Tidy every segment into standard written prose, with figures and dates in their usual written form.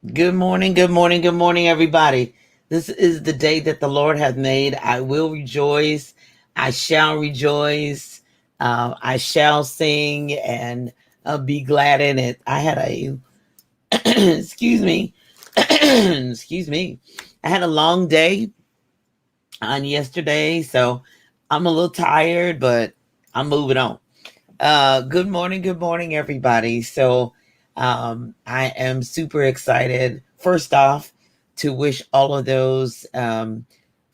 Good morning, good morning, good morning, everybody. This is the day that the Lord hath made. I will rejoice. I shall rejoice. I shall sing and be glad in it. I had a, excuse me, excuse me. I had a long day on yesterday, so I'm a little tired, but I'm moving on. Good morning, everybody. I am super excited. First off, to wish all of those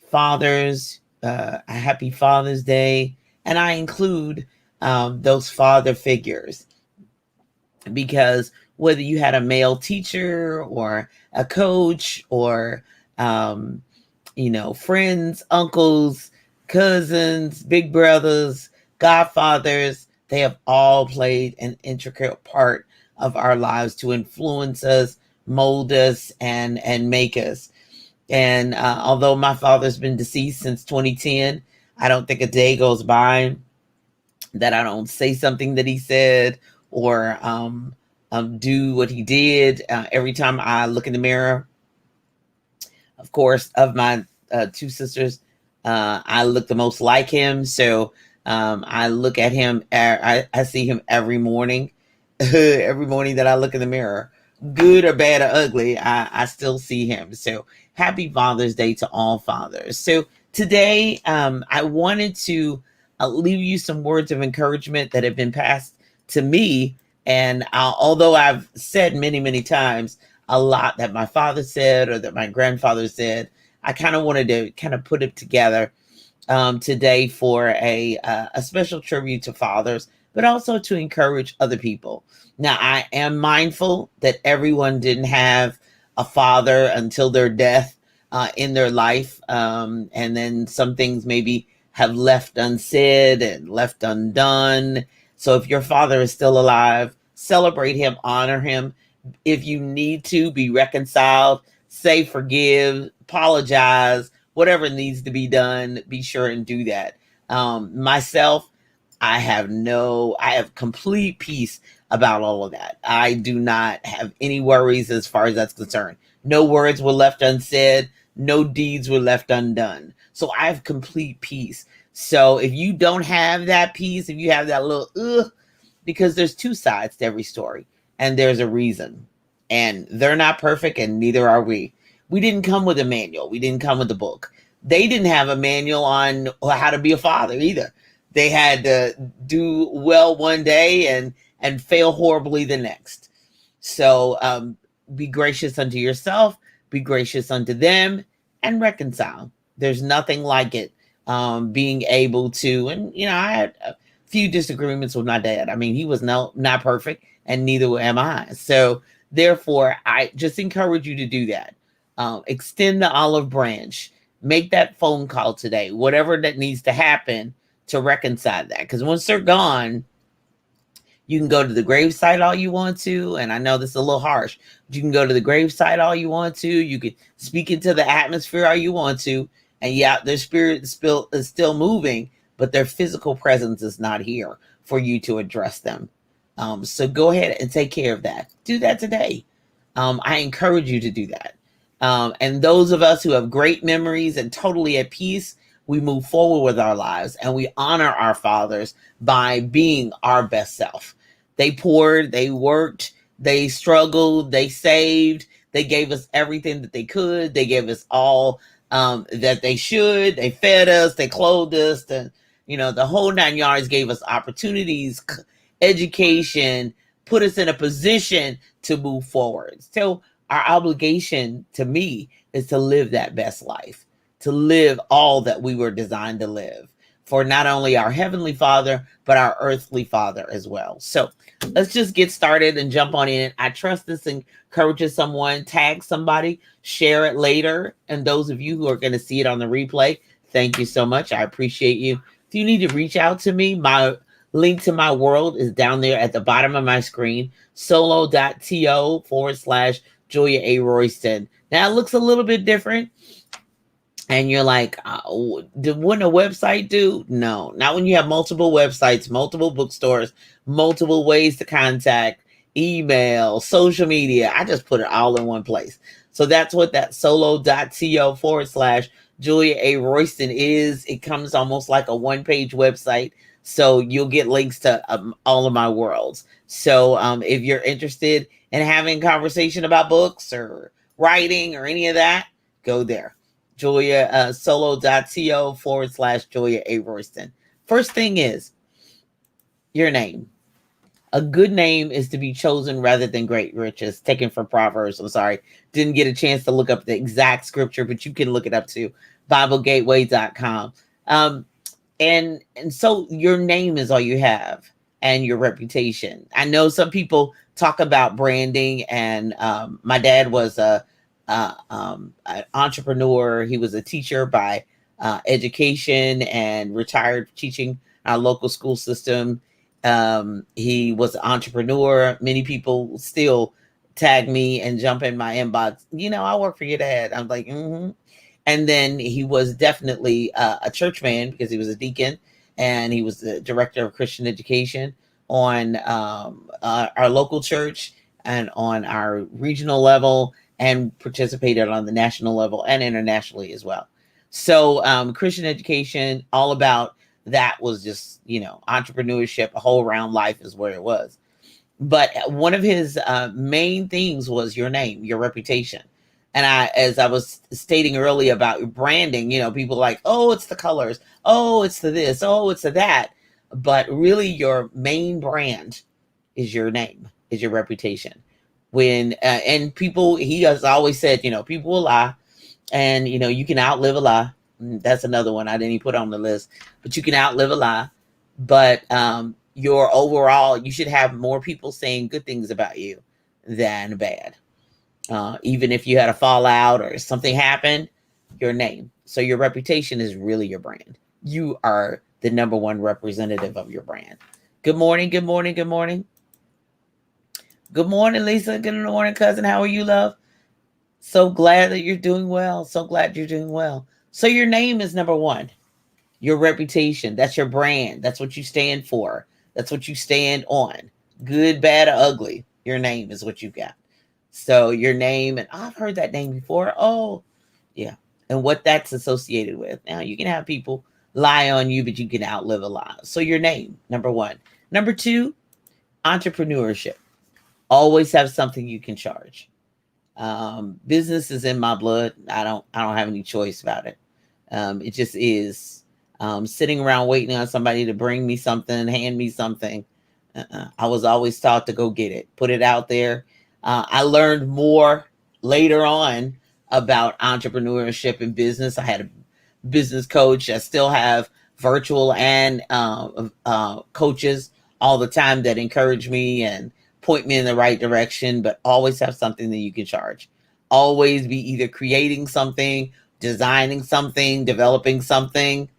fathers a happy Father's Day, and I include those father figures because whether you had a male teacher or a coach or um, friends, uncles, cousins, big brothers, godfathers, they have all played an intricate part of our lives to influence us, mold us, and make us. And although my father's been deceased since 2010, I don't think a day goes by that I don't say something that he said or do what he did. Every time I look in the mirror, of course, of my two sisters, I look the most like him. So I look at him, I see him every morning. Every morning that I look in the mirror, good or bad or ugly, I still see him. So happy Father's Day to all fathers. So today, I wanted to leave you some words of encouragement that have been passed to me. And although I've said many, many times, a lot that my father said or that my grandfather said, I kind of wanted to kind of put it together today for a special tribute to fathers, but also to encourage other people. Now, I am mindful that everyone didn't have a father until their death in their life, and then some things maybe have left unsaid and left undone. So if your father is still alive, celebrate him, honor him. If you need to be reconciled, say forgive, apologize, whatever needs to be done, be sure and do that. Myself, I have complete peace about all of that. I do not have any worries as far as that's concerned. No words were left unsaid. No deeds were left undone. So I have complete peace. So if you don't have that peace, if you have that little, because there's two sides to every story and there's a reason. And they're not perfect and neither are we. We didn't come with a manual. We didn't come with a book. They didn't have a manual on how to be a father either. They had to do well one day and fail horribly the next. So be gracious unto yourself, be gracious unto them, and reconcile. There's nothing like it. Being able to, and I had a few disagreements with my dad. I mean, he was not perfect, and neither am I. So therefore, I just encourage you to do that. Extend the olive branch. Make that phone call today, whatever that needs to happen to reconcile that. Because once they're gone, you can go to the gravesite all you want to. And I know this is a little harsh, but you can go to the gravesite all you want to. You can speak into the atmosphere all you want to. And yeah, their spirit is still moving, but their physical presence is not here for you to address them. So go ahead and take care of that. Do that today. I encourage you to do that. And those of us who have great memories and totally at peace, we move forward with our lives and we honor our fathers by being our best self. They poured, they worked, they struggled, they saved, they gave us everything that they could. They gave us all that they should. They fed us, they clothed us, the whole 9 yards, gave us opportunities, education, put us in a position to move forward. So our obligation to me is to live that best life, to live all that we were designed to live for not only our heavenly father, but our earthly father as well. So let's just get started and jump on in. I trust this encourages someone, tag somebody, share it later. And those of you who are going to see it on the replay, thank you so much. I appreciate you. If you need to reach out to me, my link to my world is down there at the bottom of my screen, solo.to/Julia A. Royston. Now it looks a little bit different. And you're like, wouldn't a website do? No, not when you have multiple websites, multiple bookstores, multiple ways to contact. email, social media. I just put it all in one place. So that's what that solo.co/ Julia A. Royston is. It comes almost like a one-page website. So you'll get links to all of my worlds. So if you're interested in having a conversation about books or writing or any of that, go there. Julia, solo.co/ Julia A. Royston. First thing is your name. A good name is to be chosen rather than great riches. Taken from Proverbs. I'm sorry. Didn't get a chance to look up the exact scripture, but you can look it up too. BibleGateway.com. And so your name is all you have, and your reputation. I know some people talk about branding, and my dad was an entrepreneur. He was a teacher by education and retired teaching our local school system. He was an entrepreneur. Many people still tag me and jump in my inbox. I work for your dad. I'm like, mm-hmm. And then he was definitely a church man because he was a deacon, and he was the director of Christian education on our local church and on our regional level, and participated on the national level and internationally as well. So Christian education, all about that was just, entrepreneurship, a whole round life is where it was. But one of his main things was your name, your reputation. And as I was stating earlier about branding, people like, oh, it's the colors. Oh, it's the this. Oh, it's the that. But really your main brand is your name, is your reputation. And people, he has always said, people will lie, and, you can outlive a lie. That's another one I didn't even put on the list, but you can outlive a lie. But your overall, you should have more people saying good things about you than bad. Even if you had a fallout or something happened, your name. So your reputation is really your brand. You are the number one representative of your brand. Good morning, good morning, good morning. Good morning, Lisa. Good morning, cousin. How are you, love? So glad that you're doing well. So glad you're doing well. So your name is number one. Your reputation. That's your brand. That's what you stand for. That's what you stand on. Good, bad, or ugly. Your name is what you got. So your name, and I've heard that name before. Oh, yeah. And what that's associated with. Now, you can have people lie on you, but you can outlive a lie. So your name, number one. Number two, entrepreneurship. Always have something you can charge. Business is in my blood. I don't have any choice about it. It just is. Sitting around waiting on somebody to bring me something, hand me something. I was always taught to go get it, put it out there. I learned more later on about entrepreneurship and business. I had a business coach. I still have virtual and coaches all the time that encourage me and point me in the right direction, but always have something that you can charge. Always be either creating something, designing something, developing something.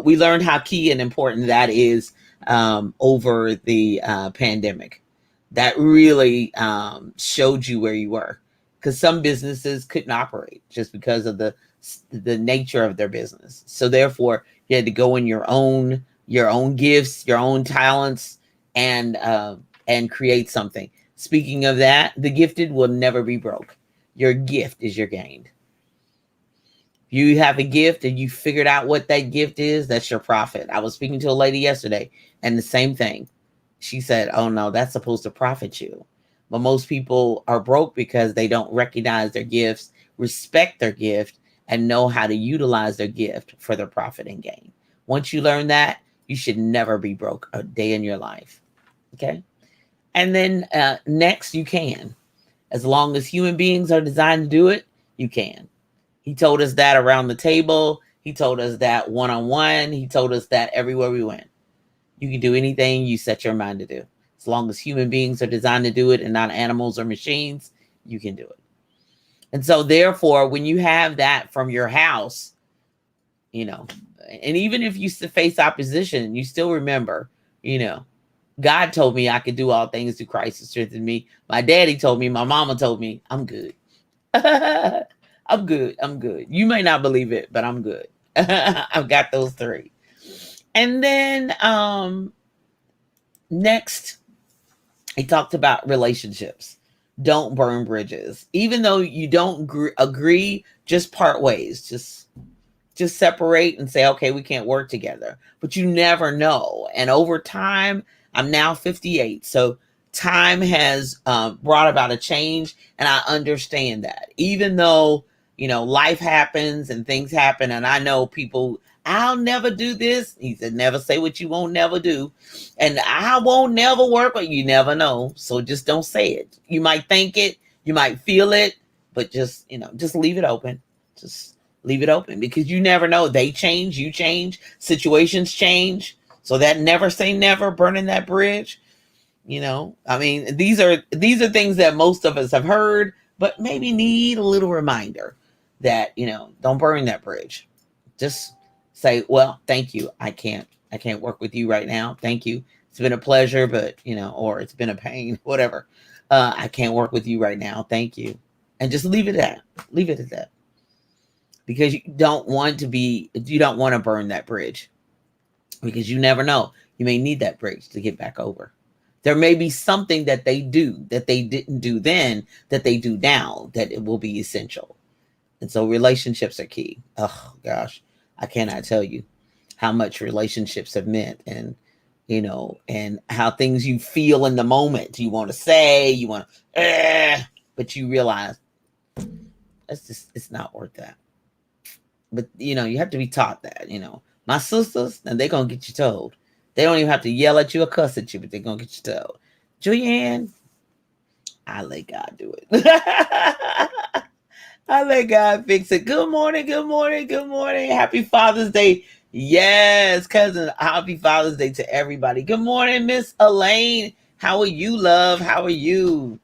We learned how key and important that is over the pandemic. That really showed you where you were, because some businesses couldn't operate just because of the nature of their business. So therefore, you had to go in your own gifts, your own talents, and create something. Speaking of that, the gifted will never be broke. Your gift is your gain. You have a gift and you figured out what that gift is, that's your profit. I was speaking to a lady yesterday, and the same thing. She said, oh no, that's supposed to profit you. But most people are broke because they don't recognize their gifts, respect their gift, and know how to utilize their gift for their profit and gain. Once you learn that, you should never be broke a day in your life. Okay? And then next, you can. As long as human beings are designed to do it, you can. He told us that around the table. He told us that one-on-one. He told us that everywhere we went. You can do anything you set your mind to do. As long as human beings are designed to do it and not animals or machines, you can do it. And so therefore, when you have that from your house, and even if you face opposition, you still remember, God told me I could do all things through Christ who strengthened me. My daddy told me, my mama told me, I'm good. I'm good. I'm good. You may not believe it, but I'm good. I've got those three. And then next, He talked about relationships. Don't burn bridges. Even though you don't agree, just part ways. Just separate and say, okay, we can't work together. But you never know. And over time, I'm now 58. So time has brought about a change. And I understand that. Even though, life happens and things happen. And I know people, I'll never do this. He said, never say what you won't never do. And I won't never work, but you never know. So just don't say it. You might think it, you might feel it, but just leave it open. Just leave it open, because you never know. They change, you change, situations change. So that never say never, burning that bridge. I mean, these are things that most of us have heard, but maybe need a little reminder that, don't burn that bridge. Just say, well, thank you. I can't work with you right now. Thank you. It's been a pleasure, but, or it's been a pain, whatever. I can't work with you right now. Thank you. And just leave it at that. Because you don't want to burn that bridge, because you never know. You may need that bridge to get back over. There may be something that they do that they didn't do then that they do now that it will be essential. And so relationships are key. Oh gosh, I cannot tell you how much relationships have meant, and and how things you feel in the moment. You want to say, you want to, but you realize it's not worth that. But, you have to be taught that, My sisters, and they're going to get you told. They don't even have to yell at you or cuss at you, but they're going to get you told. Julianne, I let God do it. I let God fix it. Good morning, good morning, good morning. Happy Father's Day. Yes, cousin, happy Father's Day to everybody. Good morning, Miss Elaine. How are you, love? How are you?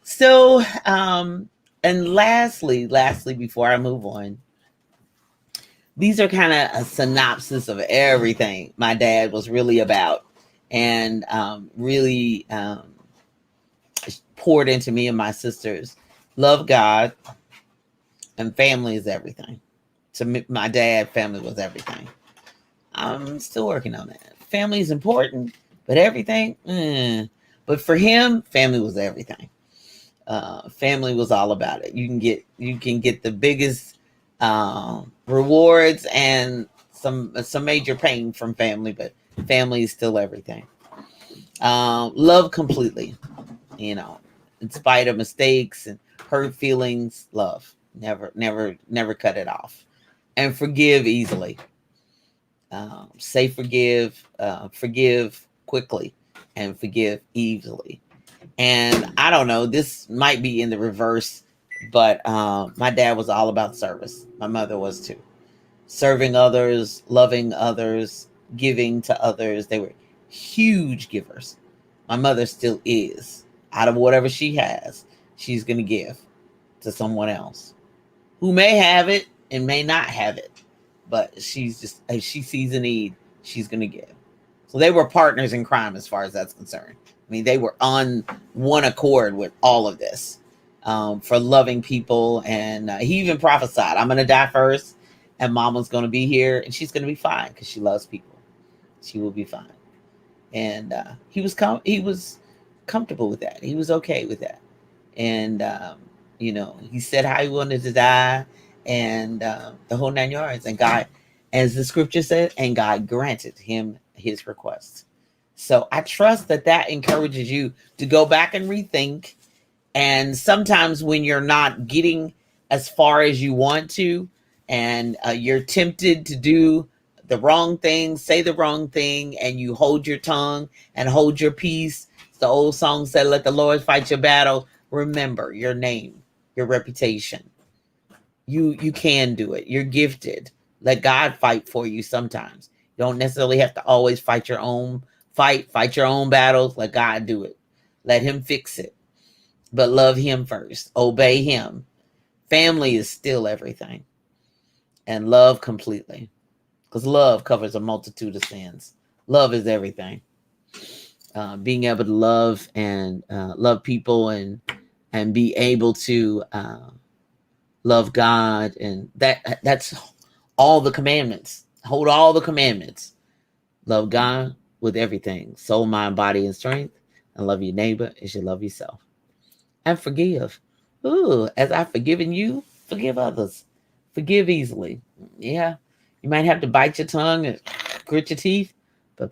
So, and lastly, before I move on, these are kind of a synopsis of everything my dad was really about, and really poured into me and my sisters. Love God, and family is everything. To me, my dad, family was everything. I'm still working on that. Family is important, but everything, but for him, family was everything. Family was all about it. You can get the biggest rewards and some major pain from family, but family is still everything. Love completely, in spite of mistakes and hurt feelings. Love, never cut it off. And forgive easily. Say forgive, forgive quickly, and forgive easily. And I don't know, this might be in the reverse, but my dad was all about service. My mother was too. Serving others, loving others, giving to others. They were huge givers. My mother still is. Out of whatever she has, she's going to give to someone else who may have it and may not have it. But she's just, if she sees a need, she's going to give. So they were partners in crime as far as that's concerned. I mean, they were on one accord with all of this, for loving people. And he even prophesied, I'm going to die first, and mama's going to be here, and she's going to be fine because she loves people. She will be fine. And he was comfortable with that. He was okay with that. And, he said how he wanted to die, and the whole 9 yards. And God, as the scripture said, and God granted him his request. So I trust that encourages you to go back and rethink. And sometimes when you're not getting as far as you want to, and you're tempted to do the wrong thing, say the wrong thing, and you hold your tongue and hold your peace. The old song said, let the Lord fight your battle. Remember your name, your reputation. You can do it. You're gifted. Let God fight for you sometimes. You don't necessarily have to always fight your own fight your own battles. Let God do it. Let him fix it. But love him first. Obey him. Family is still everything. And love completely. Because love covers a multitude of sins. Love is everything. Being able to love and love people and be able to love God, and that's all the commandments. Hold all the commandments. Love God with everything, soul, mind, body, and strength. and love your neighbor as you love yourself. And forgive. Ooh, as I've forgiven you, forgive others. Forgive easily. Yeah, you might have to bite your tongue and grit your teeth, but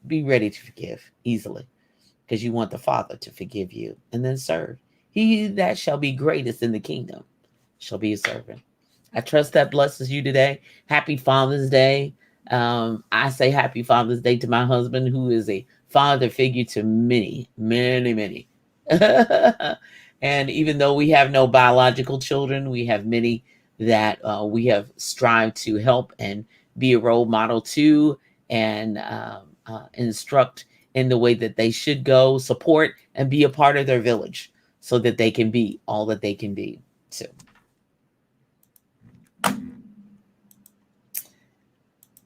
be ready to forgive easily because you want the Father to forgive you and then serve. He that shall be greatest in the kingdom shall be a servant. I trust that blesses you today. Happy Father's Day. I say happy Father's Day to my husband, who is a father figure to many, many, many. And even though we have no biological children, we have many that we have strived to help and be a role model to, and instruct in the way that they should go, support, and be a part of their village so that they can be all that they can be. So,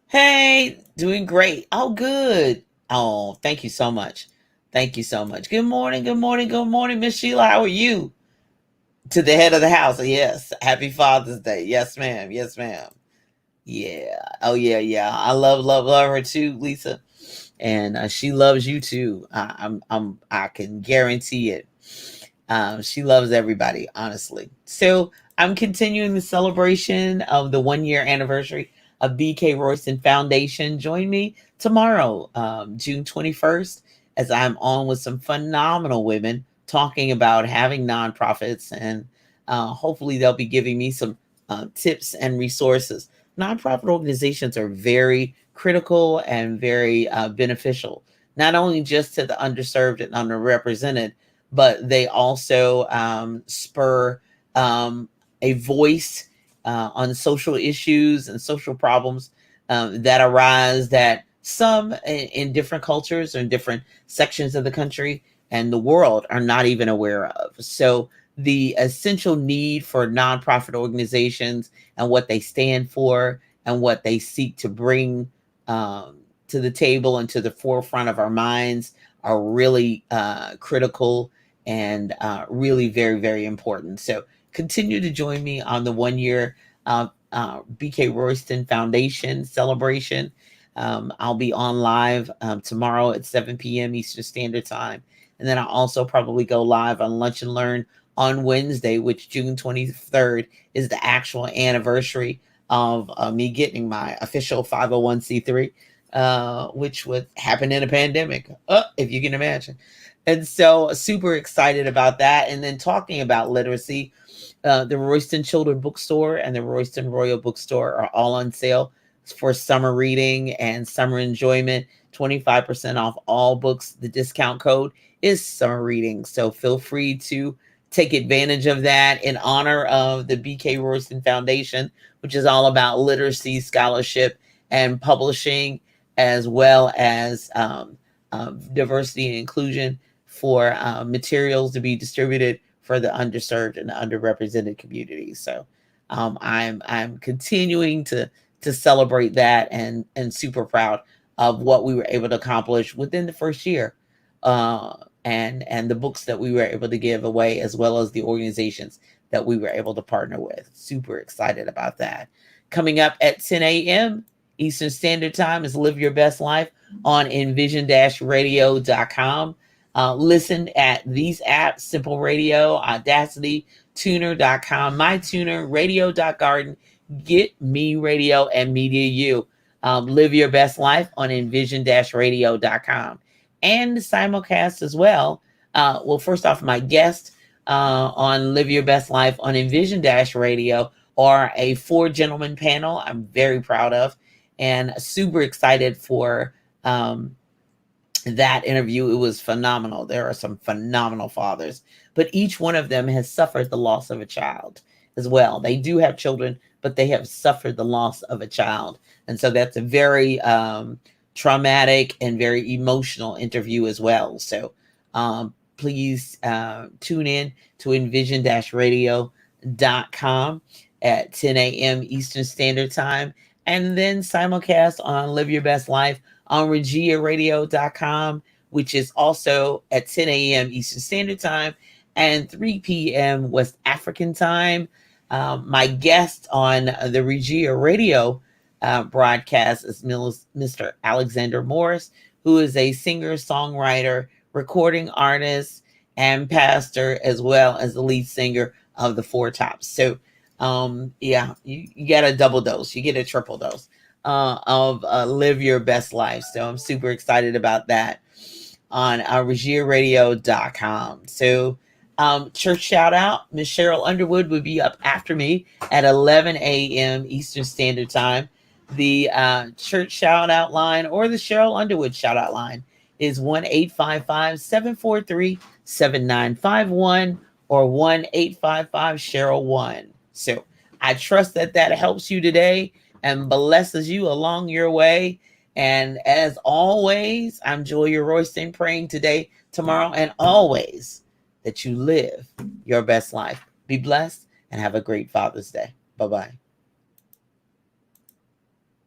hey, doing great. Oh, good. Oh, thank you so much. Thank you so much. Good morning, good morning, good morning, Miss Sheila. How are you? To the head of the house. Yes. Happy Father's Day. Yes, ma'am. Yes, ma'am. Yeah. Oh, yeah, yeah. I love her too, Lisa. And she loves you too. I can guarantee it. She loves everybody, honestly. So I'm continuing the celebration of the 1 year anniversary of BK Royston Foundation. Join me tomorrow, June 21st, as I'm on with some phenomenal women talking about having nonprofits, and hopefully they'll be giving me some tips and resources. Nonprofit organizations are very critical and very beneficial, not only just to the underserved and underrepresented, but they also spur a voice on social issues and social problems that arise, that some in different cultures or in different sections of the country and the world are not even aware of. So the essential need for nonprofit organizations and what they stand for and what they seek to bring to the table and to the forefront of our minds are really critical and really very, very important. So continue to join me on the 1 year BK Royston Foundation celebration. I'll be on live tomorrow at 7 p.m. Eastern Standard Time. And then I'll also probably go live on Lunch and Learn on Wednesday, which June 23rd is the actual anniversary of me getting my official 501c3, which would happen in a pandemic, if you can imagine. And so super excited about that. And then talking about literacy, the Royston Children Bookstore and the Royston Royal Bookstore are all on sale for summer reading and summer enjoyment. 25% off all books. The discount code is summer reading. So feel free to take advantage of that in honor of the BK Royston Foundation, which is all about literacy, scholarship, and publishing, as well as diversity and inclusion for materials to be distributed for the underserved and the underrepresented communities. So I'm continuing to celebrate that, and super proud of what we were able to accomplish within the first year, and the books that we were able to give away, as well as the organizations that we were able to partner with. Super excited about that. Coming up at 10 a.m. Eastern Standard Time is Live Your Best Life on envision-radio.com. Listen at these apps: Simple Radio, Audacity, tuner.com, MyTuner, radio.garden, Get Me Radio, and Media U. Live Your Best Life on envision-radio.com. And simulcast as well. Well, first off, my guest on Live Your Best Life on Envision-Radio are a 4-gentleman panel I'm very proud of, and super excited for that interview. It was phenomenal. There are some phenomenal fathers, but each one of them has suffered the loss of a child as well. They do have children, but they have suffered the loss of a child. And so that's a very traumatic and very emotional interview as well. So please tune in to envision-radio.com at 10 a.m. Eastern Standard Time, and then simulcast on Live Your Best Life on regiaradio.com, which is also at 10 a.m. Eastern Standard Time and 3 p.m. West African Time. My guest on the Regia Radio broadcast is Mr. Alexander Morris, who is a singer, songwriter, recording artist, and pastor, as well as the lead singer of the Four Tops. So, yeah, you get a double dose. You get a triple dose of Live Your Best Life. So I'm super excited about that on RegierRadio.com. So, church shout out, Miss Cheryl Underwood will be up after me at 11 a.m. Eastern Standard Time. The church shout out line, or the Cheryl Underwood shout out line, is 1-855-743-7951 or 1-855-Cheryl1. So I trust that that helps you today and blesses you along your way. And as always, I'm Julia Royston, praying today, tomorrow, and always that you live your best life. Be blessed and have a great Father's Day. Bye-bye.